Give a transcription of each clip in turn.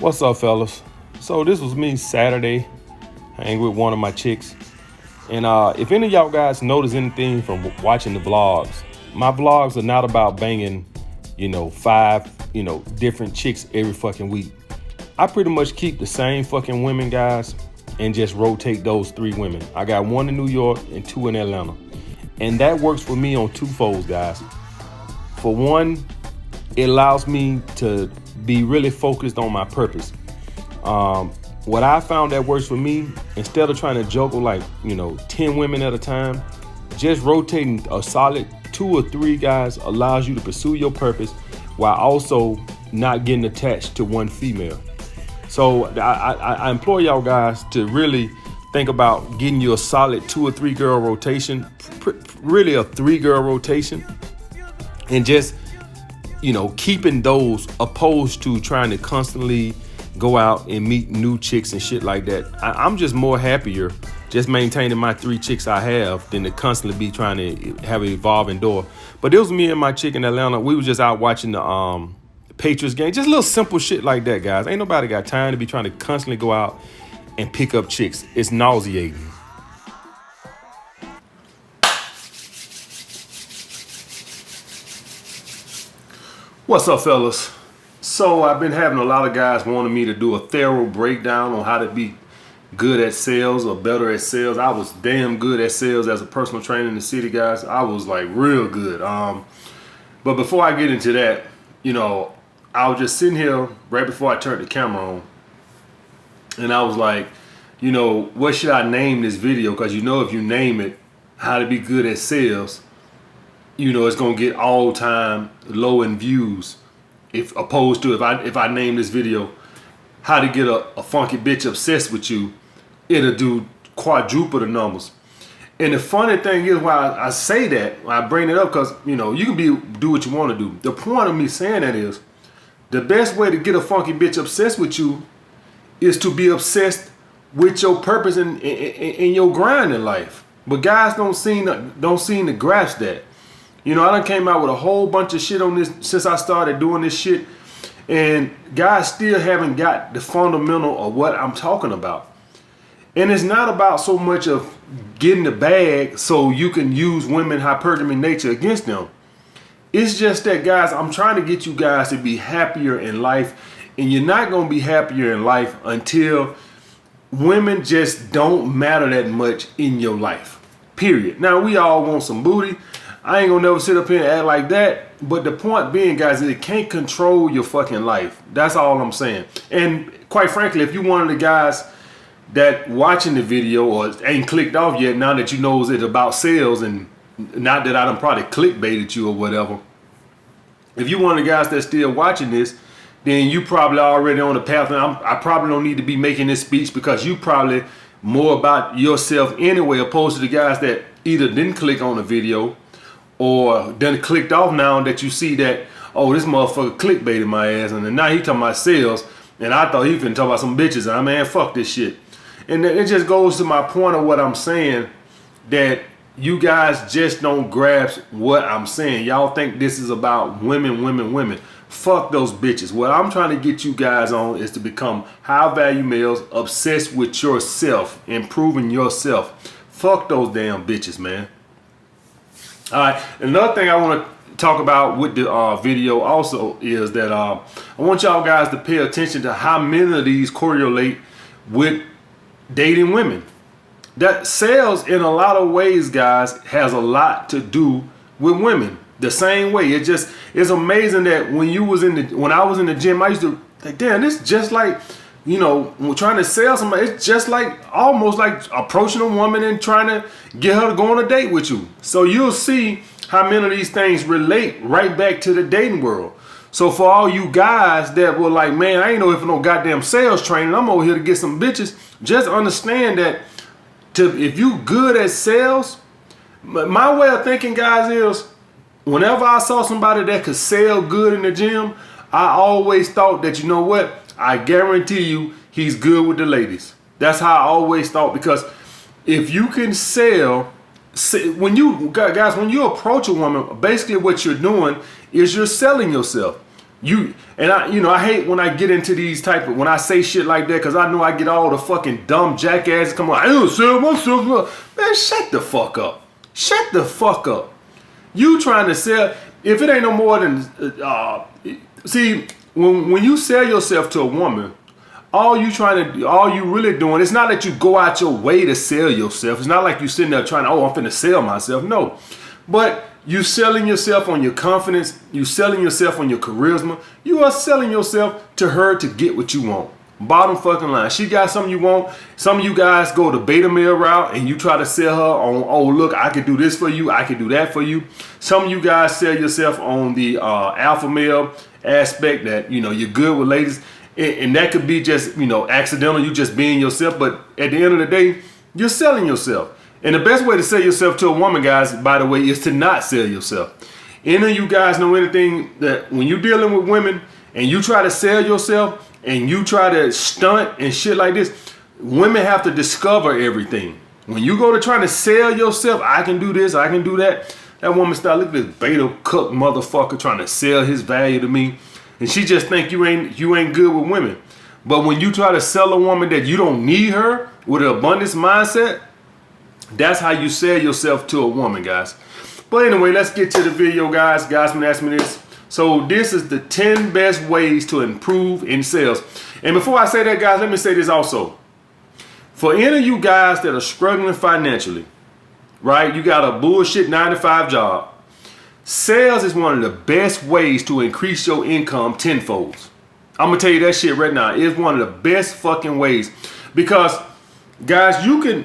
What's up, fellas? So this was me Saturday, hanging with one of my chicks. And if any of y'all guys notice anything from watching the vlogs, my vlogs are not about banging, five, different chicks every fucking week. I pretty much keep the same fucking women, guys, and just rotate those 3 women. I got 1 in New York and 2 in Atlanta. And that works for me on 2 folds, guys. For one, it allows me to be really focused on my purpose. What I found that works for me, instead of trying to juggle 10 women at a time, just rotating a solid 2 or 3 guys allows you to pursue your purpose while also not getting attached to one female. So I implore y'all guys to really think about getting you a solid 2 or 3 girl rotation, really a 3 girl rotation, and just keeping those opposed to trying to constantly go out and meet new chicks and shit like that. I'm just more happier just maintaining my 3 chicks I have than to constantly be trying to have an evolving door. But it was me and my chick in Atlanta. We were just out watching the Patriots game. Just a little simple shit like that, guys. Ain't nobody got time to be trying to constantly go out and pick up chicks. It's nauseating. What's up, fellas? So I've been having a lot of guys wanting me to do a thorough breakdown on how to be good at sales or better at sales. I was damn good at sales as a personal trainer in the city, guys. I was like real good. But before I get into that, I was just sitting here right before I turned the camera on, and I was like, what should I name this video? Because if you name it how to be good at sales, it's gonna get all time low in views. If opposed to if I name this video how to get a funky bitch obsessed with you, it'll do quadruple the numbers. And the funny thing is why I say that, I bring it up, because you can do what you want to do. The point of me saying that is the best way to get a funky bitch obsessed with you is to be obsessed with your purpose in your grind in life. But guys don't seem to grasp that. I done came out with a whole bunch of shit on this since I started doing this shit, and guys still haven't got the fundamental of what I'm talking about. And it's not about so much of getting the bag so you can use women hypergamy nature against them. It's just that, guys, I'm trying to get you guys to be happier in life, and you're not going to be happier in life until women just don't matter that much in your life, period. Now, we all want some booty. I ain't gonna never sit up here and act like that. But the point being, guys, is it can't control your fucking life. That's all I'm saying. And quite frankly, if you're one of the guys that watching the video or ain't clicked off yet, now that it's about sales, and not that I done probably clickbaited you or whatever, if you're one of the guys that's still watching this, then you probably already on the path. And I probably don't need to be making this speech, because you probably more about yourself anyway, opposed to the guys that either didn't click on the video or done clicked off now that you see that, oh, this motherfucker clickbaited my ass, and then now he talking about sales, and I thought he finna talk about some bitches, and man, fuck this shit. And it just goes to my point of what I'm saying, that you guys just don't grasp what I'm saying. Y'all think this is about women. Fuck those bitches. What I'm trying to get you guys on is to become high value males, obsessed with yourself, improving yourself. Fuck those damn bitches, man. All right, another thing I want to talk about with the video also is that I want y'all guys to pay attention to how many of these correlate with dating women. That sales, in a lot of ways, guys, has a lot to do with women. The same way. It's amazing that when I was in the gym, I used to think, damn, this is just like, when trying to sell somebody, it's just like almost like approaching a woman and trying to get her to go on a date with you. So you'll see how many of these things relate right back to the dating world. So for all you guys that were like, man, I ain't know if no goddamn sales training, I'm over here to get some bitches, just understand that if you good at sales, my way of thinking, guys, is whenever I saw somebody that could sell good in the gym, I always thought that, I guarantee you he's good with the ladies. That's how I always thought, because if you can sell, when you approach a woman, basically what you're doing is you're selling yourself. I hate when I get into these when I say shit like that, because I know I get all the fucking dumb jackasses come on. I don't sell myself. Man, shut the fuck up. Shut the fuck up. You trying to sell, if it ain't no more than, see, when you sell yourself to a woman, all you really doing, it's not that you go out your way to sell yourself. It's not like you sitting there trying to, I'm finna sell myself. No. But you selling yourself on your confidence. You selling yourself on your charisma. You are selling yourself to her to get what you want. Bottom fucking line. She got something you want. Some of you guys go the beta male route and you try to sell her on, oh, look, I could do this for you. I could do that for you. Some of you guys sell yourself on the alpha male aspect that, you're good with ladies. And that could be just, accidental. You just being yourself. But at the end of the day, you're selling yourself. And the best way to sell yourself to a woman, guys, by the way, is to not sell yourself. Any of you guys know anything that when you're dealing with women and you try to sell yourself and you try to stunt and shit like this, women have to discover everything. When you go to trying to sell yourself, I can do this, I can do that. That woman start, look at this beta cook motherfucker trying to sell his value to me. And she just think you ain't good with women. But when you try to sell a woman that you don't need her with an abundance mindset, that's how you sell yourself to a woman, guys. But anyway, let's get to the video, guys. Guys been asking me this. So this is the 10 best ways to improve in sales. And before I say that, guys, let me say this also. For any of you guys that are struggling financially, right? You got a bullshit 9-to-5 job. Sales is one of the best ways to increase your income tenfold. I'm going to tell you that shit right now. It's one of the best fucking ways. Because guys, you can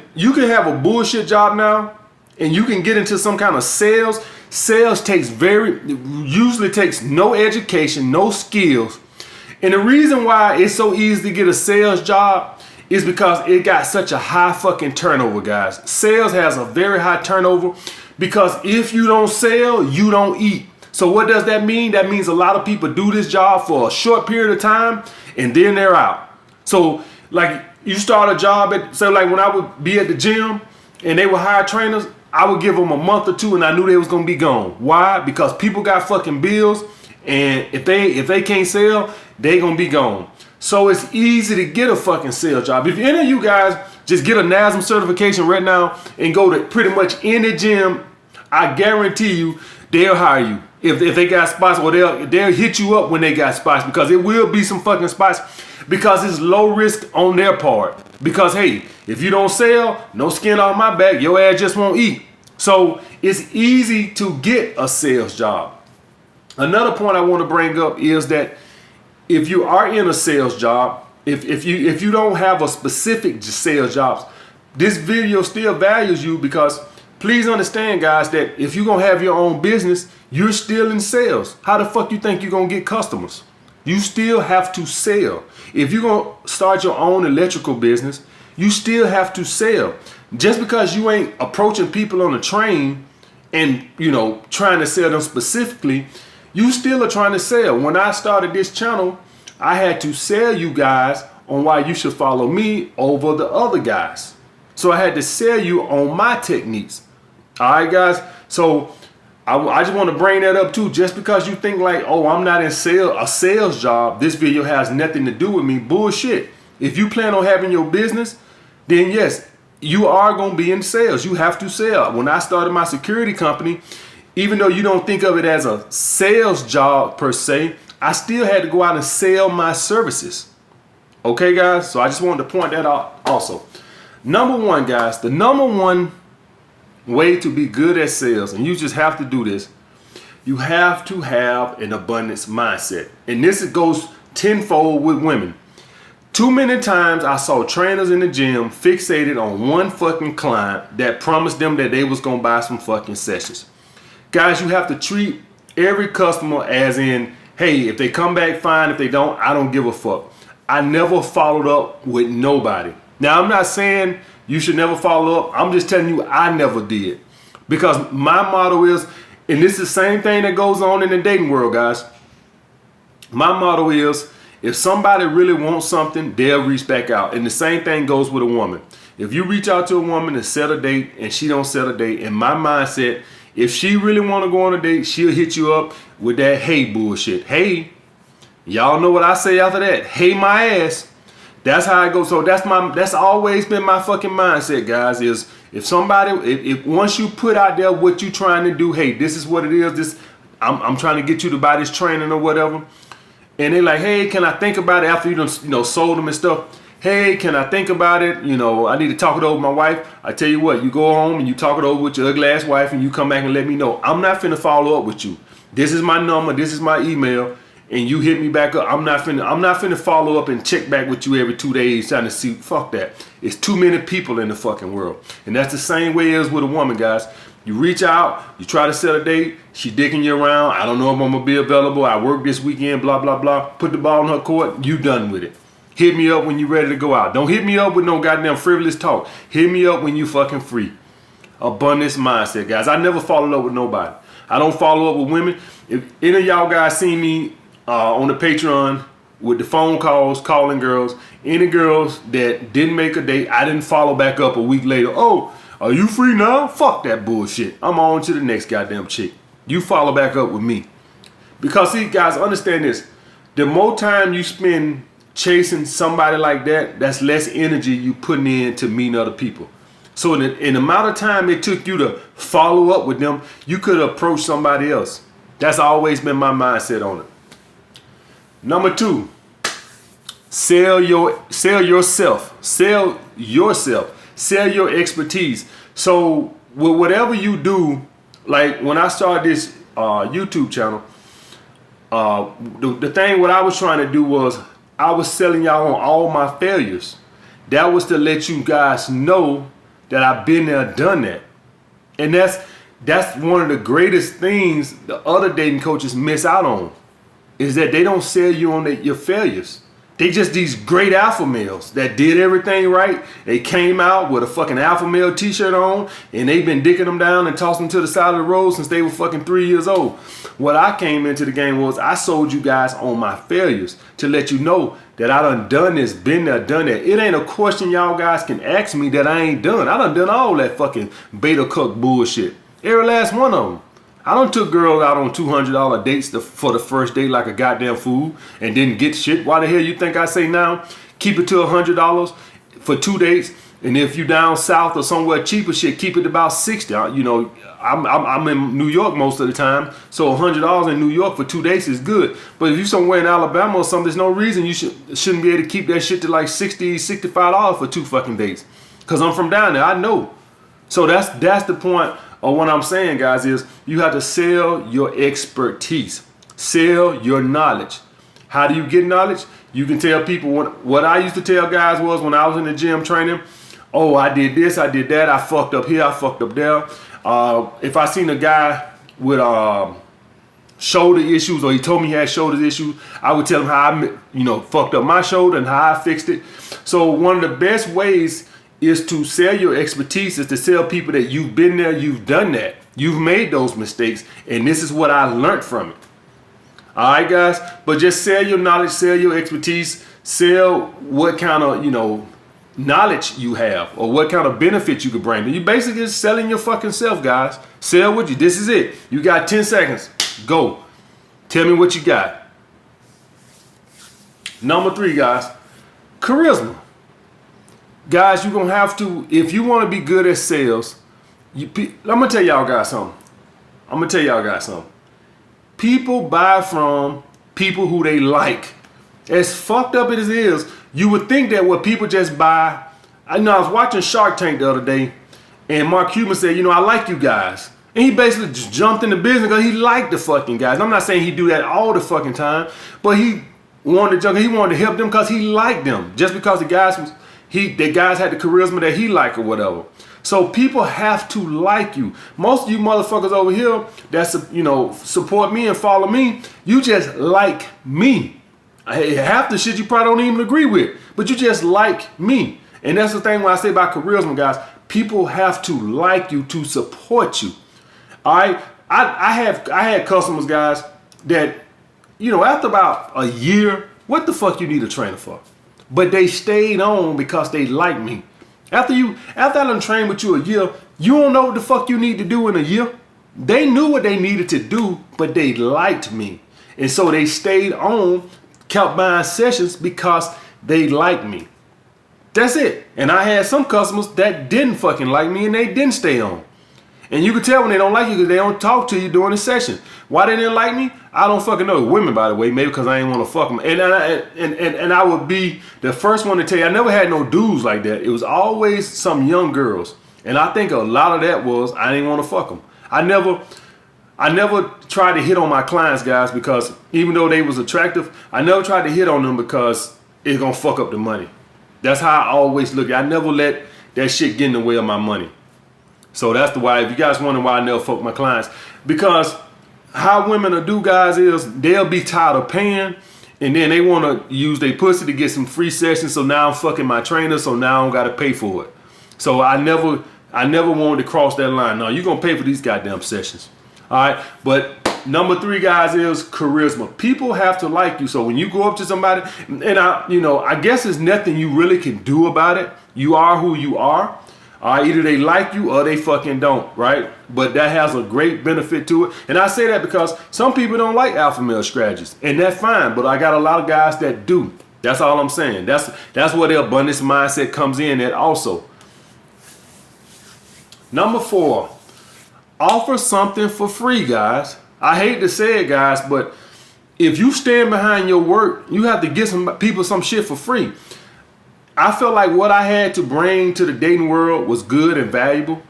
have a bullshit job now and you can get into some kind of sales. Sales usually takes no education, no skills. And the reason why it's so easy to get a sales job is because it got such a high fucking turnover, guys. Sales has a very high turnover because if you don't sell, you don't eat. So what does that mean? That means a lot of people do this job for a short period of time and then they're out. So like, you start a job like when I would be at the gym and they would hire trainers, I would give them a month or two and I knew they was gonna be gone. Why? Because people got fucking bills, and if they can't sell, they gonna be gone. So it's easy to get a fucking sales job. If any of you guys just get a NASM certification right now and go to pretty much any gym, I guarantee you they'll hire you. If they got spots, or they'll hit you up when they got spots, because it will be some fucking spots, because it's low risk on their part. Because hey, if you don't sell, no skin off my back, your ass just won't eat. So it's easy to get a sales job. Another point I want to bring up is that if you are in a sales job, if you don't have a specific sales jobs, this video still values you, because please understand, guys, that if you're gonna have your own business, you're still in sales. How the fuck you think you're gonna get customers? You still have to sell. If you're gonna start your own electrical business, you still have to sell. Just because you ain't approaching people on a train and trying to sell them specifically, you still are trying to sell. When I started this channel, I had to sell you guys on why you should follow me over the other guys. So I had to sell you on my techniques. All right, guys. So I just want to bring that up too. Just because you think like, oh, I'm not in a sales job, this video has nothing to do with me. Bullshit. If you plan on having your business, then yes, you are going to be in sales. You have to sell. When I started my security company, even though you don't think of it as a sales job per se, I still had to go out and sell my services. Okay, guys? So I just wanted to point that out also. Number one, guys, the number one way to be good at sales, and you just have to do this, you have to have an abundance mindset. And this goes tenfold with women. Too many times I saw trainers in the gym fixated on one fucking client that promised them that they was gonna buy some fucking sessions. Guys, you have to treat every customer as in, hey, if they come back, fine. If they don't, I don't give a fuck. I never followed up with nobody. Now, I'm not saying you should never follow up. I'm just telling you I never did. Because my motto is, and this is the same thing that goes on in the dating world, guys. My motto is, if somebody really wants something, they'll reach back out. And the same thing goes with a woman. If you reach out to a woman and set a date and she don't set a date, in my mindset, if she really want to go on a date, she'll hit you up with that hey bullshit. Hey, Y'all know what I say after that. Hey my ass. That's how I go. So that's always been my fucking mindset, guys, is if somebody, if once you put out there what you trying to do, hey, this is what it is, this, I'm trying to get you to buy this training or whatever. And they like, hey, can I think about it after you done, sold them and stuff? Hey, can I think about it? I need to talk it over with my wife. I tell you what, you go home and you talk it over with your ugly ass wife and you come back and let me know. I'm not finna follow up with you. This is my number, this is my email, and you hit me back up. I'm not finna follow up and check back with you every 2 days trying to see. Fuck that. It's too many people in the fucking world. And that's the same way as with a woman, guys. You reach out, you try to set a date, she dicking you around. I don't know if I'm gonna be available. I work this weekend, blah, blah, blah. Put the ball in her court, you done with it. Hit me up when you're ready to go out. Don't hit me up with no goddamn frivolous talk. Hit me up when you fucking free. Abundance mindset, guys. I never follow up with nobody. I don't follow up with women. If any of y'all guys see me on the Patreon with the phone calls, calling girls, any girls that didn't make a date, I didn't follow back up a week later. Oh, are you free now? Fuck that bullshit. I'm on to the next goddamn chick. You follow back up with me. Because see, guys, understand this. The more time you spend chasing somebody like that, that's less energy you putting in to meeting other people. So in the amount of time it took you to follow up with them, you could approach somebody else. That's always been my mindset on it. Number 2, sell yourself. Sell yourself. Sell your expertise. So with whatever you do, like when I started this YouTube channel, the thing what I was trying to do was I was selling y'all on all my failures. That was to let you guys know that I've been there, done that. And that's one of the greatest things the other dating coaches miss out on, is that they don't sell you on your failures. They just these great alpha males that did everything right. They came out with a fucking alpha male t-shirt on and they've been dicking them down and tossing them to the side of the road since they were fucking 3 years old. What I came into the game was I sold you guys on my failures to let you know that I done this, been there, done that. It ain't a question y'all guys can ask me that I ain't done. I done all that fucking beta cuck bullshit. Every last one of them. I done took girls out on $200 dates for the first date like a goddamn fool and didn't get shit. Why the hell you think I say now? Keep it to $100 for 2 dates. And if you down south or somewhere cheaper shit, keep it about 60. I'm in New York most of the time, so $100 in New York for 2 dates is good. But if you somewhere in Alabama or something, there's no reason you shouldn't be able to keep that shit to like $60, $65 for 2 fucking dates. Cause I'm from down there, I know. So that's the point of what I'm saying, guys, is you have to sell your expertise, sell your knowledge. How do you get knowledge? You can tell people what I used to tell guys was when I was in the gym training. Oh, I did this, I did that, I fucked up here, I fucked up there. If I seen a guy with shoulder issues, or he told me he had shoulder issues, I would tell him how I fucked up my shoulder and how I fixed it. So one of the best ways is to sell your expertise, is to tell people that you've been there, you've done that, you've made those mistakes, and this is what I learned from it. All right, guys, but just sell your knowledge, sell your expertise, sell what kind of knowledge you have or what kind of benefit you could bring. You basically just selling your fucking self, guys. Sell what you. This is it. You got 10 seconds. Go. Tell me what you got. Number 3, guys, charisma. Guys, you're going to have to, if you want to be good at sales, I'm going to tell y'all guys something. People buy from people who they like. As fucked up as it is, you would think that what people just buy. I was watching Shark Tank the other day, and Mark Cuban said, I like you guys. And he basically just jumped into business because he liked the fucking guys. I'm not saying he do that all the fucking time, but he wanted to help them because he liked them. Just because the guys had the charisma that he liked or whatever. So people have to like you. Most of you motherfuckers over here that support me and follow me, you just like me. Half the shit you probably don't even agree with, but you just like me. And that's the thing when I say about charisma, guys. People have to like you to support you. All right, I had customers, guys, that after about a year, what the fuck you need a trainer for? But they stayed on because they like me. After I done trained with you a year, you don't know what the fuck you need to do in a year. They knew what they needed to do, but they liked me. And so they stayed on kept buying sessions because they like me. That's it. And I had some customers that didn't fucking like me and they didn't stay on. And you can tell when they don't like you because they don't talk to you during the session. Why they didn't like me? I don't fucking know. Women, by the way, maybe because I ain't want to fuck them. And I would be the first one to tell you, I never had no dudes like that. It was always some young girls. And I think a lot of that was I didn't want to fuck them. I never tried to hit on my clients, guys, because even though they was attractive, I never tried to hit on them because it's going to fuck up the money. That's how I always look at it. I never let that shit get in the way of my money. So that's the why, if you guys wondering why I never fuck my clients, because how women will do, guys, is they'll be tired of paying and then they want to use their pussy to get some free sessions. So now I'm fucking my trainer, so now I don't got to pay for it. So I never wanted to cross that line. No, you're going to pay for these goddamn sessions. All right. But number 3, guys, is charisma. People have to like you. So when you go up to somebody, and I guess there's nothing you really can do about it. You are who you are. Either they like you or they fucking don't, right? But that has a great benefit to it. And I say that because some people don't like alpha male strategies, and that's fine. But I got a lot of guys that do. That's all I'm saying. That's where the abundance mindset comes in at also. Number 4, offer something for free, guys. I hate to say it, guys, but if you stand behind your work, you have to give some people some shit for free. I felt like what I had to bring to the dating world was good and valuable.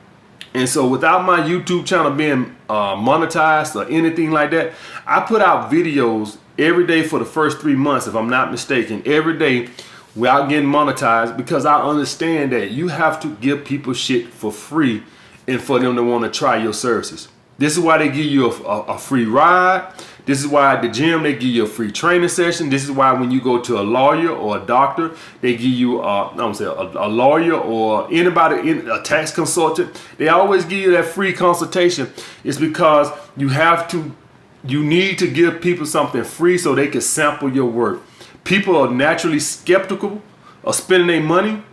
And so without my YouTube channel being monetized or anything like that, I put out videos every day for the first 3 months, if I'm not mistaken, every day without getting monetized, because I understand that you have to give people shit for free and for them to want to try your services. This is why they give you a free ride. This is why at the gym they give you a free training session. This is why when you go to a lawyer or a doctor, they give you a lawyer or anybody, a tax consultant. They always give you that free consultation. It's because you need to give people something free so they can sample your work. People are naturally skeptical of spending their money.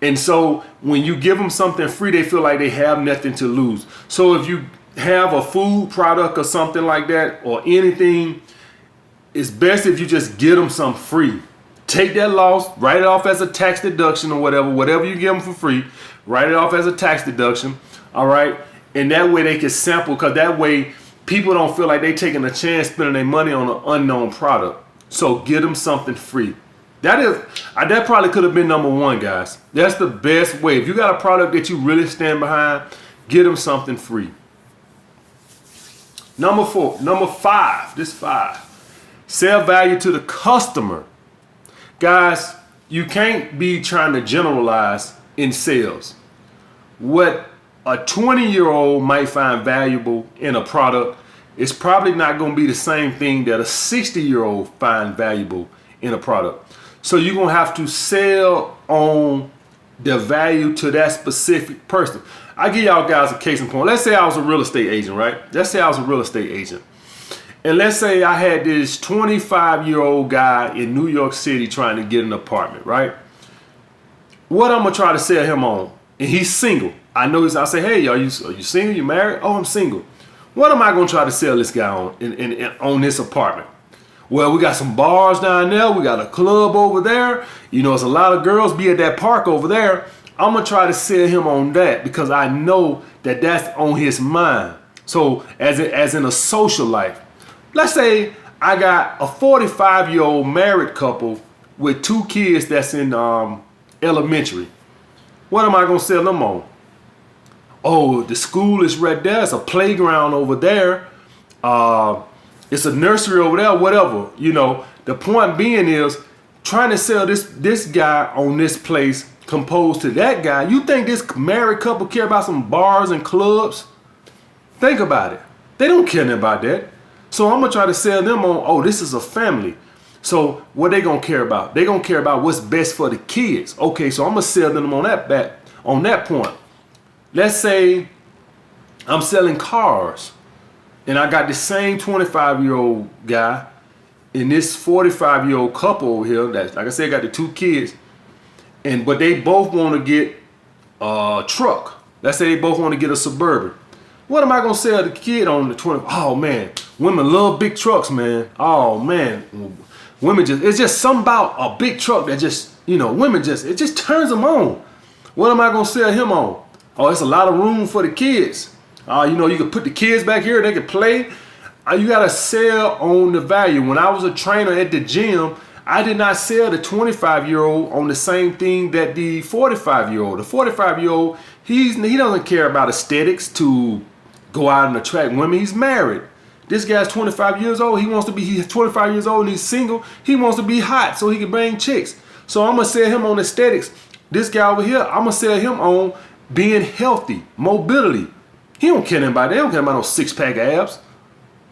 And so when you give them something free, they feel like they have nothing to lose. So if you have a food product or something like that or anything, it's best if you just get them some free. Take that loss, write it off as a tax deduction or whatever you give them for free, write it off as a tax deduction. All right. And that way they can sample, because that way people don't feel like they taking a chance spending their money on an unknown product. So get them something free. That probably could have been number 1, guys. That's the best way. If you got a product that you really stand behind, get them something free. Number 5, this 5, sell value to the customer. Guys, you can't be trying to generalize in sales. What a 20-year-old might find valuable in a product is probably not going to be the same thing that a 60-year-old find valuable in a product. So you're going to have to sell on the value to that specific person. I give y'all guys a case in point. Let's say I was a real estate agent, right? Let's say I was a real estate agent. And let's say I had this 25-year-old guy in New York City trying to get an apartment, right? What I'm going to try to sell him on? And he's single. I say, hey, are you single? You married? Oh, I'm single. What am I going to try to sell this guy on this apartment? Well, we got some bars down there. We got a club over there. It's a lot of girls be at that park over there. I'm going to try to sell him on that because I know that that's on his mind. So as in a social life, let's say I got a 45-year-old married couple with 2 kids that's in elementary. What am I going to sell them on? Oh, the school is right there. It's a playground over there. It's a nursery over there, whatever. The point being is trying to sell this guy on this place composed to that guy. You think this married couple care about some bars and clubs? Think about it. They don't care about that. So I'm going to try to sell them on, oh, this is a family. So what they going to care about? They going to care about what's best for the kids. Okay, so I'm going to sell them on that point. Let's say I'm selling cars. And I got the same 25-year-old guy and this 45-year-old couple over here that, like I said, got the 2 kids. But they both want to get a truck. Let's say they both want to get a Suburban. What am I going to sell the kid on the 20? Oh, man, Women love big trucks, man. Oh man, women it's just something about a big truck that just, women it just turns them on. What am I gonna sell him on? Oh, it's a lot of room for the kids. You can put the kids back here, they can play. You gotta sell on the value. When I was a trainer at the gym, I did not sell the 25-year-old on the same thing that the 45-year-old. The 45-year-old, he doesn't care about aesthetics to go out and attract women. He's married. This guy's 25 years old. He's 25 years old and he's single. He wants to be hot so he can bang chicks. So I'm gonna sell him on aesthetics. This guy over here, I'm gonna sell him on being healthy, mobility. He don't care about that. They don't care about no six-pack abs.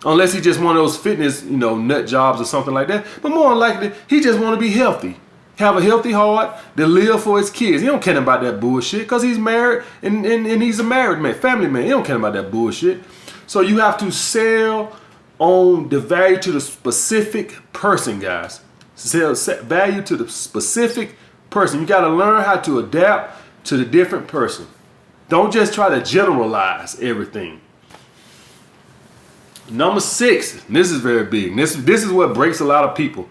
Unless he just one of those fitness, nut jobs or something like that. But more than likely, he just want to be healthy. Have a healthy heart to live for his kids. He don't care about that bullshit because he's married and he's a married man, family man. He don't care about that bullshit. So you have to sell on the value to the specific person, guys. Sell value to the specific person. You got to learn how to adapt to the different person. Don't just try to generalize everything. Number 6, this is very big. This is what breaks a lot of people.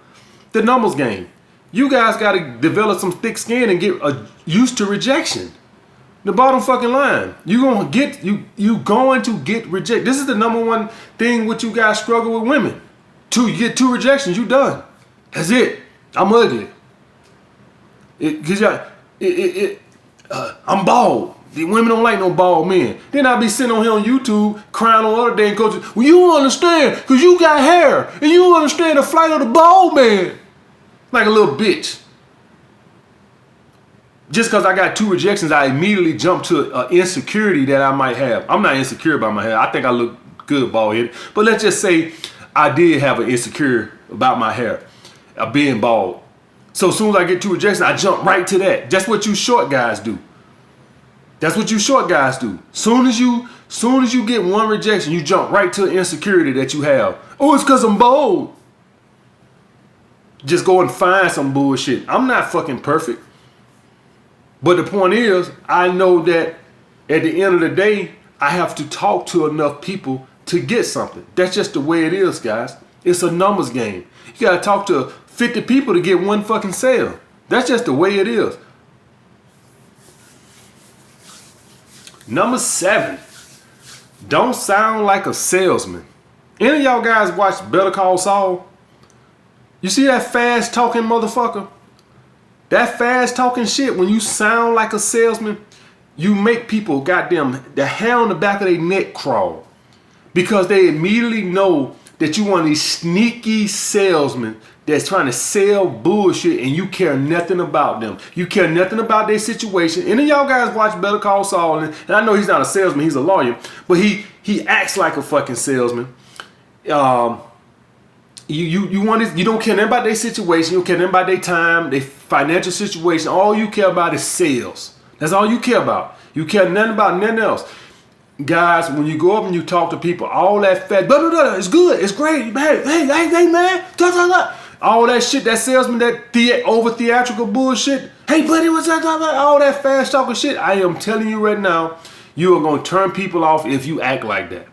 The numbers game. You guys got to develop some thick skin and get used to rejection. The bottom fucking line. You going to get rejected. This is the number one thing which you guys struggle with women. You get 2 rejections, you done. That's it. I'm ugly. I'm bald. The women don't like no bald men. Then I be sitting on here on YouTube crying on other damn coaches. Well, you don't understand because you got hair and you don't understand the flight of the bald man. Like a little bitch. Just because I got 2 rejections, I immediately jump to an insecurity that I might have. I'm not insecure about my hair. I think I look good bald headed. But let's just say I did have an insecure about my hair, being bald. So as soon as I get 2 rejections, I jump right to that. That's what you short guys do. That's what you short guys do. Soon as you get 1 rejection, you jump right to the insecurity that you have. Oh, it's because I'm bold. Just go and find some bullshit. I'm not fucking perfect. But the point is, I know that at the end of the day, I have to talk to enough people to get something. That's just the way it is, guys. It's a numbers game. You gotta talk to 50 people to get 1 fucking sale. That's just the way it is. Number 7, don't sound like a salesman. Any of y'all guys watch Better Call Saul? You see that fast talking motherfucker? That fast talking shit, when you sound like a salesman, you make people goddamn the hair on the back of their neck crawl. Because they immediately know that you one of these sneaky salesmen that's trying to sell bullshit and you care nothing about them. You care nothing about their situation. Any of y'all guys watch Better Call Saul, and I know he's not a salesman, he's a lawyer, but he acts like a fucking salesman. You don't care nothing about their situation, you don't care nothing about their time, their financial situation. All you care about is sales. That's all you care about. You care nothing about nothing else. Guys, when you go up and you talk to people, all that fat, it's good, it's great, hey man, all that shit, that salesman, that over theatrical bullshit. Hey buddy, what's that? All that fast talking shit. I am telling you right now, you are going to turn people off if you act like that.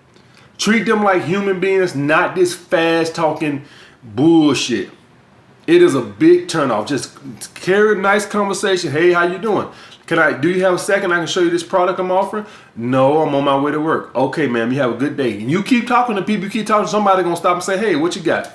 Treat them like human beings, not this fast talking bullshit. It is a big turnoff. Just carry a nice conversation. Hey, how you doing? Do you have a second? I can show you this product I'm offering. No, I'm on my way to work. Okay, ma'am, you have a good day. And you keep talking to people, you keep talking to somebody gonna stop and say, hey, what you got?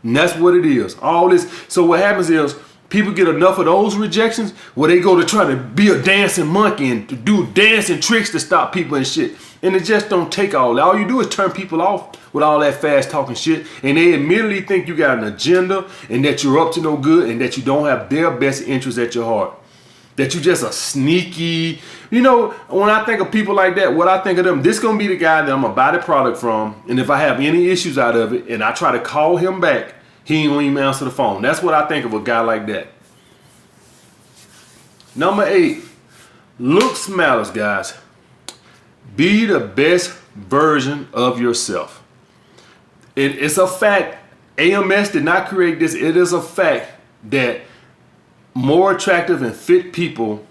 And that's what it is. All this. So what happens is people get enough of those rejections where they go to try to be a dancing monkey and to do dancing tricks to stop people and shit. And it just don't take all that. All you do is turn people off with all that fast talking shit. And they immediately think you got an agenda and that you're up to no good and that you don't have their best interests at your heart. That you just a sneaky, when I think of people like that, what I think of them, this gonna be the guy that I'm gonna buy the product from, and if I have any issues out of it and I try to call him back, he ain't gonna even answer the phone. That's what I think of a guy like that. Number 8, looks matters, guys. Be the best version of yourself. It's a fact. AMS did not create this. It is a fact that more attractive and fit people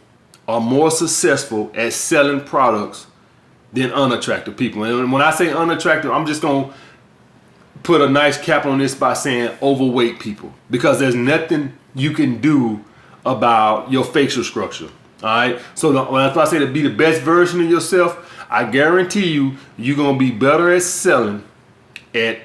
are more successful at selling products than unattractive people. And when I say unattractive, I'm just going to put a nice cap on this by saying overweight people, because there's nothing you can do about your facial structure. All right. So when I say to be the best version of yourself, I guarantee you, you're going to be better at selling at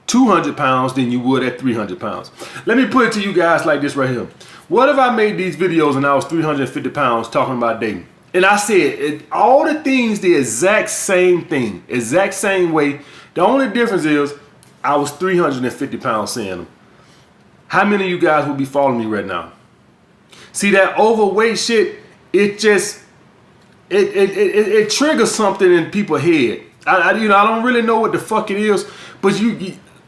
200 pounds than you would at 300 pounds. Let me put it to you guys like this right here. What if I made these videos and I was 350 pounds talking about dating? And I said all the things, the exact same thing, exact same way. The only difference is I was 350 pounds saying them. How many of you guys would be following me right now? See, that overweight shit, it just, it triggers something in people's head. I don't really know what the fuck it is, but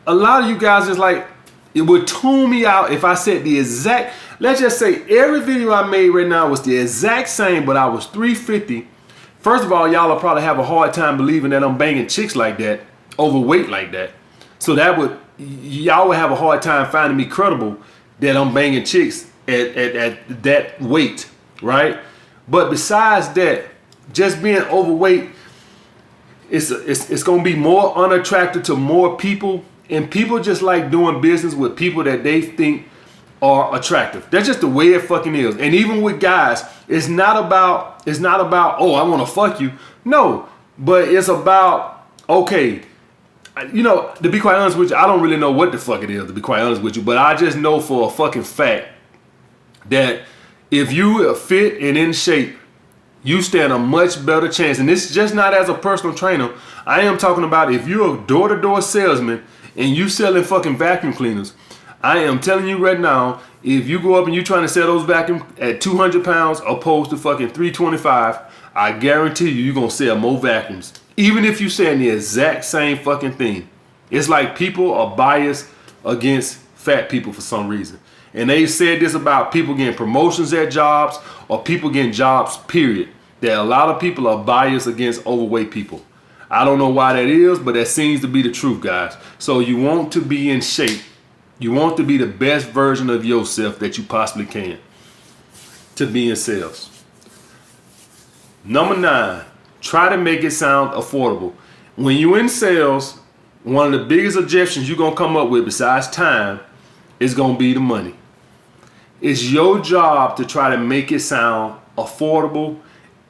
a lot of you guys is like, it would tune me out if I said the exact, let's just say every video I made right now was the exact same, but I was 350. First of all, y'all will probably have a hard time believing that I'm banging chicks like that, overweight like that. So y'all would have a hard time finding me credible that I'm banging chicks at that weight, right? But besides that, just being overweight, it's going to be more unattractive to more people, and people just like doing business with people that they think are attractive. That's just the way it fucking is. And even with guys, it's not about oh, I want to fuck you. No, but it's about, okay, to be quite honest with you, I don't really know what the fuck it is, to be quite honest with you, but I just know for a fucking fact that if you are fit and in shape, you stand a much better chance. And this is just not as a personal trainer. I am talking about if you're a door-to-door salesman and you selling fucking vacuum cleaners. I am telling you right now, if you go up and you trying to sell those vacuum at 200 pounds opposed to fucking 325, I guarantee you're going to sell more vacuums. Even if you're saying the exact same fucking thing. It's like people are biased against fat people for some reason. And they said this about people getting promotions at jobs or people getting jobs, period. That a lot of people are biased against overweight people. I don't know why that is, but that seems to be the truth, guys. So you want to be in shape. You want to be the best version of yourself that you possibly can to be in sales. Number 9, try to make it sound affordable. When you're in sales, one of the biggest objections you're going to come up with besides time is going to be the money. It's your job to try to make it sound affordable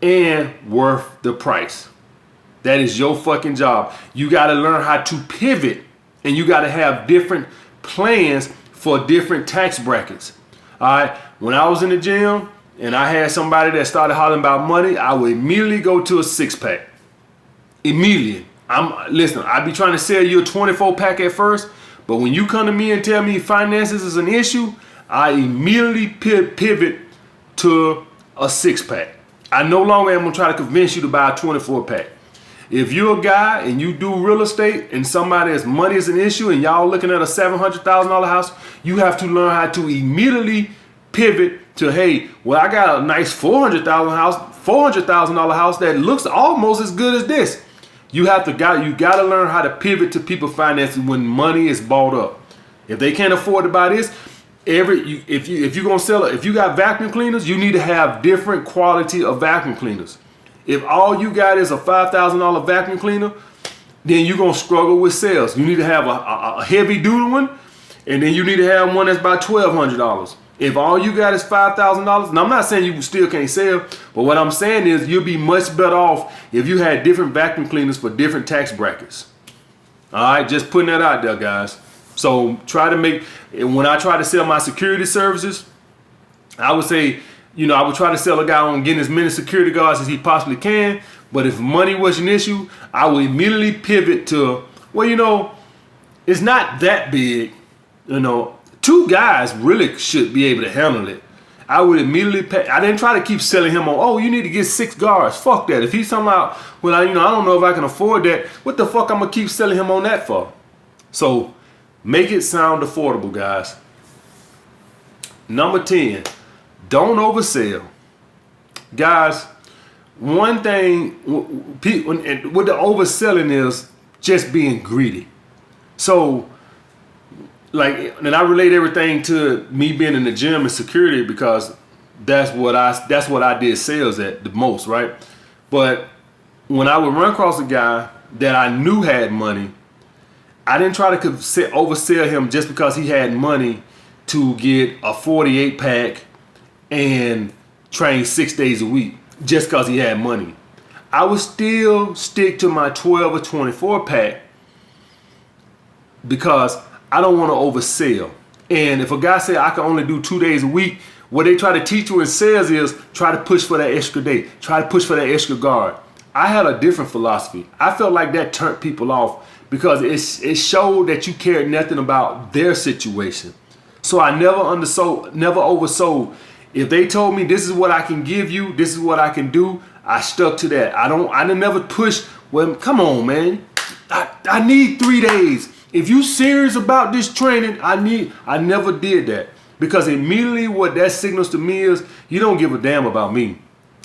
and worth the price. That is your fucking job. You got to learn how to pivot, and you got to have different plans for different tax brackets. All right. When I was in the gym and I had somebody that started hollering about money, I would immediately go to a 6-pack. Immediately. Listen, I'd be trying to sell you a 24-pack at first, but when you come to me and tell me finances is an issue, I immediately pivot to a 6-pack. I no longer am going to try to convince you to buy a 24-pack. If you're a guy and you do real estate and somebody's money is an issue and y'all looking at a $700,000 house, you have to learn how to immediately pivot to, hey, well, I got a nice $400,000 house that looks almost as good as this. You got to learn how to pivot to people finances when money is bought up. If they can't afford to buy this, if you're gonna sell it, if you got vacuum cleaners, you need to have different quality of vacuum cleaners. If all you got is a $5,000 vacuum cleaner, then you're gonna struggle with sales. You need to have a heavy duty one, and then you need to have one that's about $1,200. If all you got is $5,000, and I'm not saying you still can't sell, but what I'm saying is you'll be much better off if you had different vacuum cleaners for different tax brackets. All right, just putting that out there, guys. So when I try to sell my security services, I would say, I would try to sell a guy on getting as many security guards as he possibly can. But if money was an issue, I would immediately pivot to, it's not that big. 2 guys really should be able to handle it. I would immediately pay. I didn't try to keep selling him on, you need to get 6 guards. Fuck that. If he's somehow, I don't know if I can afford that. What the fuck I'm going to keep selling him on that for? So make it sound affordable, guys. Number 10, don't oversell. Guys, one thing with the overselling is just being greedy. So, and I relate everything to me being in the gym and security because that's what I did sales at the most, right? But when I would run across a guy that I knew had money, I didn't try to oversell him just because he had money to get a 48 pack and train 6 days a week just because he had money. I would still stick to my 12 or 24 pack because I don't want to oversell. And if a guy say I can only do 2 days a week, what they try to teach you in sales is try to push for that extra day, try to push for that extra guard. I had a different philosophy. I felt like that turned people off because it showed that you cared nothing about their situation. So I never undersold, never oversold. If they told me this is what I can give you, this is what I can do, I stuck to that. I didn't never push. Well, come on, man. I need 3 days. If you serious about this training, I never did that. Because immediately what that signals to me is you don't give a damn about me.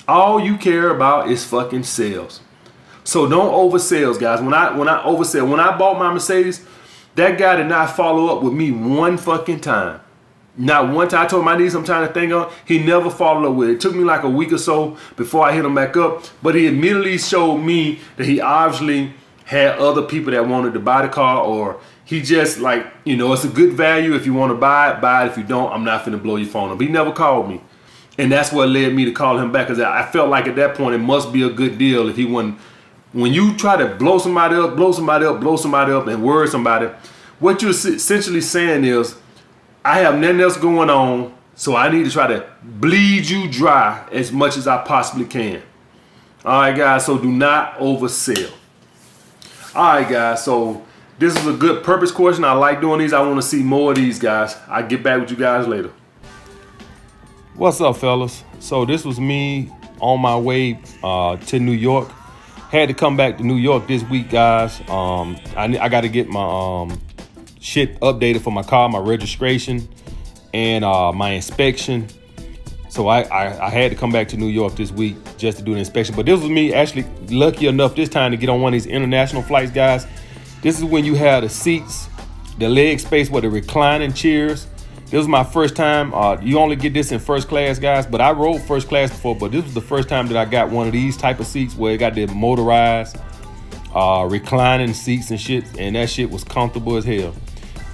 All you care about is fucking sales. So don't oversell, guys. When I oversell, when I bought my Mercedes, that guy did not follow up with me one fucking time. Not one time. I told him I need some time to think on. He never followed up with it. It took me like a week or so before I hit him back up. But he immediately showed me that he obviously had other people that wanted to buy the car, or he just like, you know, it's a good value. If you want to buy it, buy it. If you don't, I'm not finna blow your phone up. He never called me. And that's what led me to call him back, because I felt like at that point it must be a good deal if he wouldn't. When you try to blow somebody up, and worry somebody, what you're essentially saying is, I have nothing else going on, so I need to try to bleed you dry as much as I possibly can. All right, guys, so do not oversell. All right, guys, so this is a good purpose question. I like doing these. I want to see more of these, guys. I'll get back with you guys later. What's up, fellas? So this was me on my way to New York. Had to come back to New York this week, guys. I got to get my shit updated for my car, my registration, and my inspection. So I had to come back to New York this week just to do the inspection. But this was me actually lucky enough this time to get on one of these international flights, guys. This is when you have the seats, the leg space with the reclining chairs. This was my first time. You only get this in first class, guys, but I rode first class before, but this was the first time that I got one of these type of seats where it got the motorized reclining seats and shit, and that shit was comfortable as hell.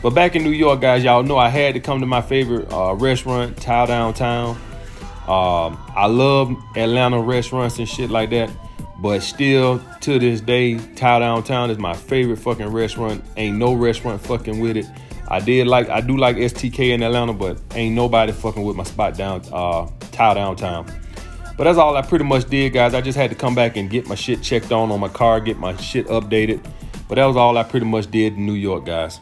But back in New York, guys, y'all know I had to come to my favorite restaurant, Tao Downtown. I love Atlanta restaurants and shit like that, but still to this day, Tao Downtown is my favorite fucking restaurant. Ain't no restaurant fucking with it. I do like STK in Atlanta, but ain't nobody fucking with my spot down Tao Downtown. But that's all I pretty much did, guys. I just had to come back and get my shit checked on my car, get my shit updated. But that was all I pretty much did in New York, guys.